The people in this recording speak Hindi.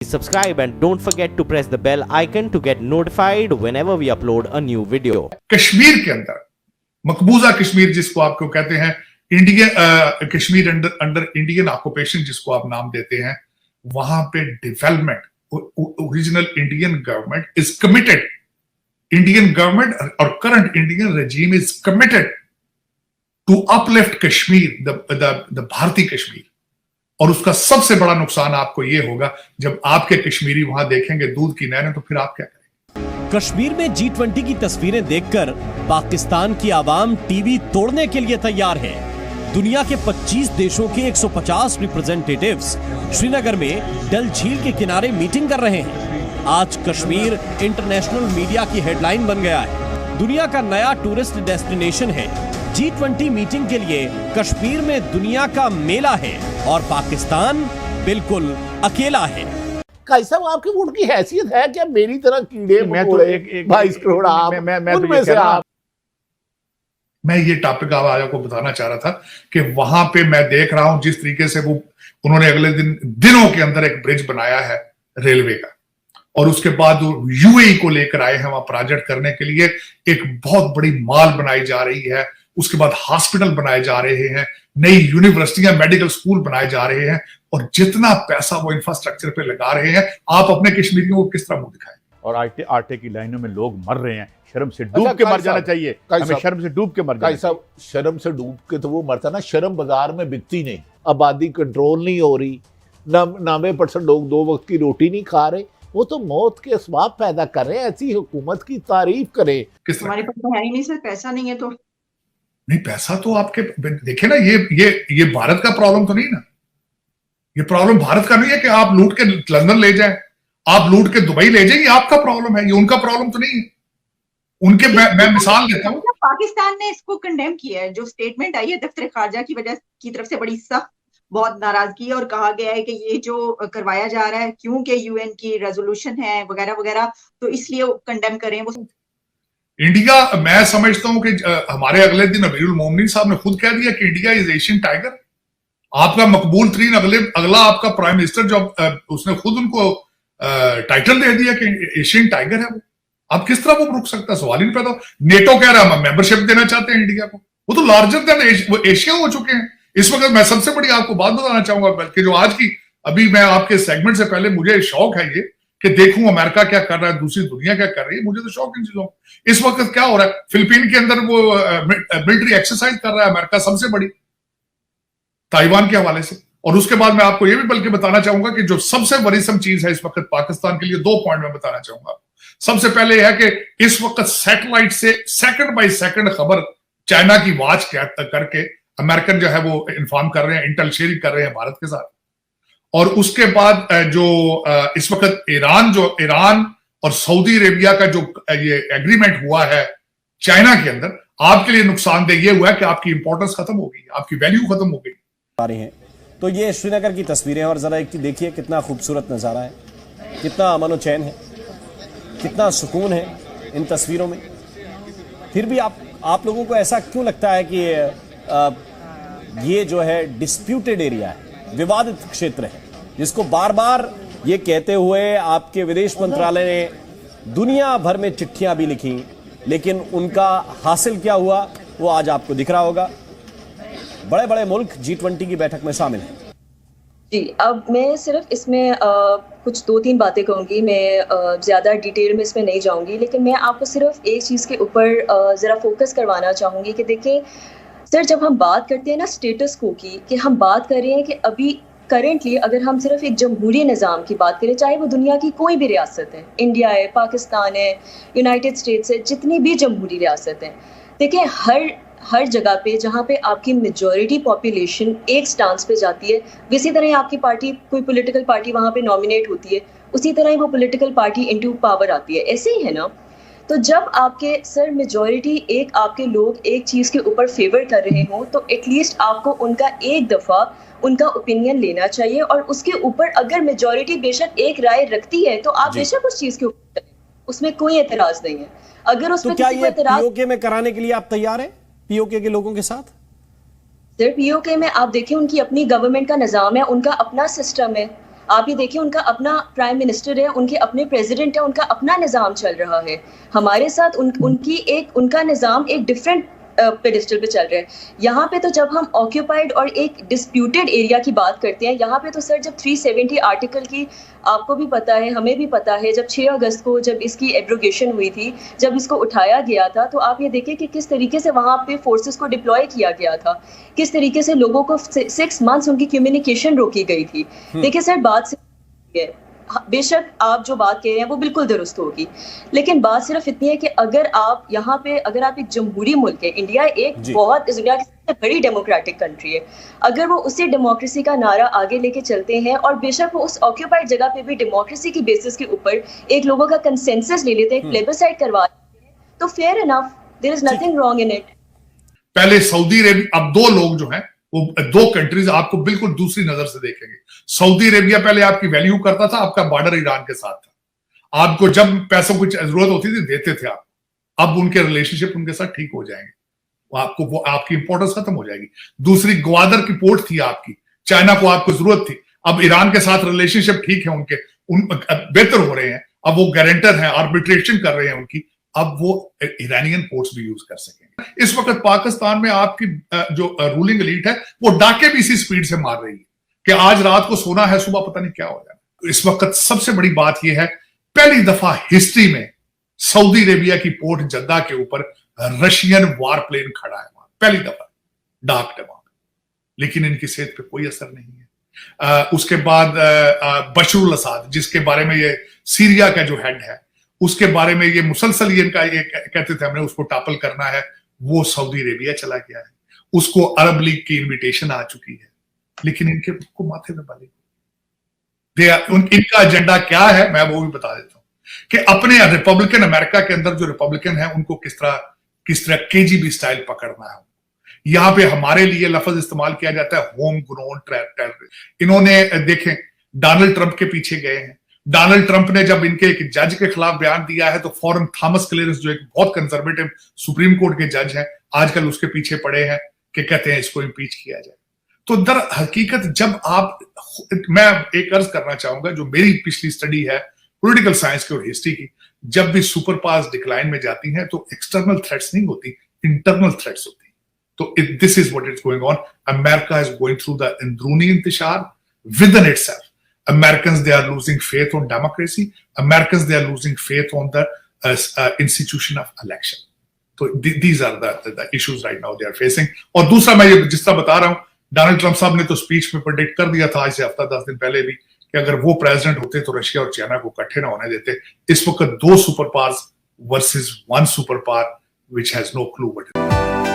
Subscribe and don't forget to press the bell icon to get notified whenever we upload a new video. Kashmir के अंदर मकबूजा कश्मीर जिसको आपको कहते हैं, Indian Kashmir under Indian occupation जिसको आप नाम देते हैं, वहां पे development original Indian government is committed, Indian government और current Indian regime is committed to uplift Kashmir, the Bharatiya Kashmir. और उसका सबसे बड़ा नुकसान आपको यह होगा जब आपके कश्मीरी वहां देखेंगे दूध की नहरें, तो फिर आप क्या करेंगे? कश्मीर में G20 की तस्वीरें देखकर पाकिस्तान की आवाम टीवी तोड़ने के लिए तैयार है। दुनिया के 25 देशों के 150 रिप्रेजेंटेटिव्स श्रीनगर में डल झील के किनारे मीटिंग कर रहे हैं। आज कश्मीर इंटरनेशनल मीडिया की हेडलाइन बन गया है। दुनिया का नया टूरिस्ट डेस्टिनेशन है। G20 मीटिंग के लिए कश्मीर में दुनिया का मेला है और पाकिस्तान बिल्कुल अकेला है। कैसा आपकी उनकी हैसियत है क्या मेरी तरह कीड़े मैं तो एक 22 करोड़ आप उनमें से आप। मैं ये टॉपिक आज आपको बताना चाह रहा था कि वहां पे मैं देख रहा हूं जिस तरीके से वो उन्होंने अगले दिनों के अंदर एक ब्रिज बनाया है रेलवे का, और उसके बाद यूएई को लेकर आए हैं वहां प्रोजेक्ट करने के लिए। एक बहुत बड़ी मॉल बनाई जा रही है, उसके बाद हॉस्पिटल बनाए जा रहे हैं, नई यूनिवर्सिटियां मेडिकल स्कूल बनाए जा रहे हैं, और जितना पैसा वो इंफ्रास्ट्रक्चर पे लगा रहे हैं, आप अपने कश्मीरियों को किस तरह मुंह दिखाएं? और आटे की लाइनों में लोग मर रहे हैं, शर्म से डूब के मर जाना चाहिए। हमें शर्म से डूब के मर जाना चाहिए। शर्म से डूब के तो वो मरता ना, शर्म बाजार में बिकती नहीं, आबादी कंट्रोल नहीं हो रही, 90% लोग 2 वक्त की रोटी नहीं खा रहे, वो तो मौत के असबाब पैदा कर रहे हैं। ऐसी हुकूमत की तारीफ करे। हमारे पास तो है ही नहीं सर, पैसा नहीं है तो नहीं, पैसा तो आपके देखिए ना, ये भारत का प्रॉब्लम तो नहीं ना, ये प्रॉब्लम भारत का नहीं है कि आप लूट के लंदन ले जाएं, आप लूट के दुबई ले जाएं, ये आपका प्रॉब्लम है, ये उनका प्रॉब्लम तो नहीं है। उनके मैं मिसाल देता हूं, पाकिस्तान ने इसको कंडेम किया है। जो स्टेटमेंट आई है दफ्तर खारजा की तरफ से बड़ी सख्त बहुत नाराजगी है, और कहा गया है कि ये जो करवाया जा रहा है क्योंकि यूएन की रेजोल्यूशन है वगैरह वगैरह, तो इसलिए कंडेम करें वो इंडिया। मैं समझता हूं कि हमारे अगले दिन अमीरुल मोमिनीन साहब ने खुद कह दिया कि इंडिया इज एशियन टाइगर। आपका मकबूल तरीन अगला आपका प्राइम मिनिस्टर जो उसने खुद उनको टाइटल दे दिया कि एशियन टाइगर है वो। आप किस तरह वो रुक सकता है? सवाल ही नहीं पैदा। नेटो कह रहा है हम मेंबरशिप देना चाहते हैं इंडिया को, वो तो लार्जर देन एशिया हो चुके हैं इस वक्त। मैं सबसे बड़ी आपको बात बताना चाहूंगा, बल्कि जो आज की अभी मैं आपके सेगमेंट से पहले मुझे शौक है ये कि देखूं अमेरिका क्या कर रहा है, दूसरी दुनिया क्या कर रही है। मुझे तो शौक इन चीजों। इस वक्त क्या हो रहा है, फिलीपीन के अंदर वो मिलिट्री एक्सरसाइज कर रहा है अमेरिका, सबसे बड़ी, ताइवान के हवाले से। और उसके बाद मैं आपको ये भी बल्कि बताना चाहूंगा कि जो सबसे वरीसम चीज है इस वक्त पाकिस्तान के लिए, 2 पॉइंट मैं बताना चाहूंगा। सबसे पहले यह है कि इस वक्त सैटेलाइट से सेकंड बाय सेकंड खबर चाइना की वॉच करके अमेरिकन जो है वो इन्फॉर्म कर रहे हैं, इंटेल शेयरिंग कर रहे हैं भारत के साथ। और उसके बाद जो इस वक्त ईरान और सऊदी अरेबिया का जो ये एग्रीमेंट हुआ है चाइना के अंदर, आपके लिए नुकसानदेह ये हुआ है कि आपकी इंपॉर्टेंस खत्म हो गई, आपकी वैल्यू खत्म हो गई। आ रही हैं तो ये श्रीनगर की तस्वीरें, और जरा एक देखिए कितना खूबसूरत नज़ारा है, कितना अमन और चैन है, कितना सुकून है इन तस्वीरों में। फिर भी आप लोगों को ऐसा क्यों लगता है कि ये जो है डिस्प्यूटेड एरिया है, विवादित क्षेत्र है, जिसको बार बार ये कहते हुए आपके विदेश मंत्रालय ने दुनिया भर में चिट्ठियां भी लिखी, लेकिन उनका हासिल क्या हुआ वो आज आपको दिख रहा होगा। बड़े बड़े मुल्क G20 की बैठक में शामिल हैं। जी, अब मैं सिर्फ इसमें कुछ 2-3 बातें कहूँगी। मैं ज़्यादा डिटेल में इसमें नहीं जाऊँगी, लेकिन मैं आपको सिर्फ एक चीज़ के ऊपर ज़रा फोकस करवाना चाहूँगी कि देखिए सर, जब हम बात करते हैं ना स्टेटस को की, कि हम बात कर रहे हैं कि अभी करेंटली अगर हम सिर्फ एक जमहूरी निज़ाम की बात करें, चाहे वो दुनिया की कोई भी रियासत है, इंडिया है, पाकिस्तान है, यूनाइटेड स्टेट्स है, जितनी भी जमहूरी रियासत हैं, देखिए हर जगह पे जहाँ पे आपकी मेजॉरिटी पॉपुलेशन एक स्टांस पे जाती है, इसी तरह आपकी पार्टी, कोई पॉलिटिकल पार्टी वहाँ पे नॉमिनेट होती है, उसी तरह ही वो पॉलिटिकल पार्टी इनटू पावर आती है। ऐसे ही है ना। तो जब आपके सर मेजॉरिटी एक आपके लोग एक चीज़ के ऊपर फेवर कर रहे हों, तो एटलीस्ट आपको उनका एक दफ़ा उनका ओपिनियन लेना चाहिए, और उसके ऊपर अगर मेजॉरिटी बेशक एक राय रखती है तो आप बेशक उस चीज़ के ऊपर, उसमें कोई एतराज नहीं है। अगर उसमें तो क्या ये पीओके में कराने के लिए आप तैयार हैं पीओके के लोगों के साथ? सर, पीओके में आप देखिए उनकी अपनी गवर्नमेंट का निज़ाम है, उनका अपना सिस्टम है, आप ये देखिए, उनका अपना प्राइम मिनिस्टर है, उनके अपने प्रेसिडेंट है, उनका अपना निज़ाम चल रहा है। हमारे साथ उनका निज़ाम एक डिफरेंट पेडिस्टल पे चल रहा है। यहाँ पे तो जब हम ऑक्यूपाइड और एक डिस्प्यूटेड एरिया की बात करते हैं, यहाँ पे तो सर जब 370 आर्टिकल की, आपको भी पता है, हमें भी पता है, जब 6 अगस्त को जब इसकी एब्रोगेशन हुई थी, जब इसको उठाया गया था, तो आप ये देखिए कि किस तरीके से वहाँ पे फोर्सेस को डिप्लॉय किया गया था, किस तरीके से लोगों को 6 मंथ्स उनकी कम्युनिकेशन रोकी गई थी। देखिए सर, बात से बेशक आप जो बात कह रहे हैं वो बिल्कुल दुरुस्त होगी, लेकिन बात सिर्फ इतनी है कि अगर आप यहाँ पे, अगर आप एक जमहूरी मुल्क है, इंडिया एक बहुत दुनिया की सबसे बड़ी डेमोक्रेटिक कंट्री है, अगर वो उसी डेमोक्रेसी का नारा आगे लेके चलते हैं और बेशक वो उस ऑक्यूपाइड जगह पे भी डेमोक्रेसी की बेसिस के ऊपर एक लोगों का कंसेंसस ले लेते हैं, प्लेबिसाइड करवा लेते हैं, तो fair enough, there is nothing wrong in it. पहले सऊदी अरेबिया, अब दो लोग जो हैं वो दो कंट्रीज आपको बिल्कुल दूसरी नजर से देखेंगे। सऊदी अरेबिया पहले आपकी वैल्यू करता था, आपका बॉर्डर ईरान के साथ था, आपको जब पैसों की जरूरत होती थी देते थे आप। अब उनके रिलेशनशिप उनके साथ ठीक हो जाएंगे, वो आपकी इंपॉर्टेंस खत्म हो जाएगी। दूसरी ग्वादर की पोर्ट थी आपकी, चाइना को आपको जरूरत थी, अब ईरान के साथ रिलेशनशिप ठीक है उनके, बेहतर हो रहे हैं, अब वो गारंटर हैं, आर्बिट्रेशन कर रहे हैं उनकी, अब वो ईरानियन पोर्ट्स भी यूज कर सकेंगे। इस वक्त पाकिस्तान में आपकी जो रूलिंग एलीट है वो डाके भी इसी स्पीड से मार रही है कि आज रात को सोना है, सुबह पता नहीं क्या हो जाए। इस वक्त सबसे बड़ी बात यह है, पहली दफा हिस्ट्री में सऊदी अरेबिया की पोर्ट जद्दा के ऊपर रशियन वार प्लेन खड़ा है वहां, पहली दफा डाक डबा, लेकिन इनकी सेहत पे कोई असर नहीं है। उसके बाद बशरुल असाद, जिसके बारे में ये सीरिया का जो हेड है, उसके बारे में ये मुसलसल इनका ये कहते थे हमने उसको टॉपल करना है, वो सऊदी अरेबिया चला गया है, उसको अरब लीग की इनविटेशन आ चुकी है, लेकिन इनके को माथे में बली। इनका एजेंडा क्या है मैं वो भी बता देता हूं कि अपने रिपब्लिकन अमेरिका के अंदर जो रिपब्लिकन है उनको किस तरह केजीबी स्टाइल पकड़ना है। यहां पे हमारे लिए लफ्ज इस्तेमाल किया जाता है होम ग्रोन टेररिस्ट। इन्होंने देखें डोनाल्ड ट्रंप के पीछे गए हैं, डोनाल्ड ट्रंप ने जब इनके एक जज के खिलाफ बयान दिया है तो फौरन थॉमस क्लेरेंस जो एक बहुत कंजर्वेटिव सुप्रीम कोर्ट के जज हैं आजकल उसके पीछे पड़े हैं कि कहते हैं इसको इम्पीच किया जाए। तो दर हकीकत जब आप, मैं एक अर्ज करना चाहूंगा, जो मेरी पिछली स्टडी है पॉलिटिकल साइंस की और हिस्ट्री की, जब भी सुपर पावर्स डिक्लाइन में जाती हैं तो एक्सटर्नल थ्रेट्स नहीं होती, इंटरनल थ्रेट्स होती। तो this is what is going on. America is going through the अंदरूनी इंतशार within itself. Americans, they are losing faith on democracy. Americans, they are losing faith on the institution of election. So these are the issues right now they are facing. और दूसरा मैं ये जिस तरह बता रहा हूं, डोनाल्ड ट्रंप साहब ने तो स्पीच में प्रेडिक्ट कर दिया था आज से हफ्ता 10 दिन पहले भी कि अगर वो प्रेसिडेंट होते तो रशिया और चाइना को इकट्ठे ना होने देते। इस वक्त 2 super powers versus 1 super power which has no clue what it is.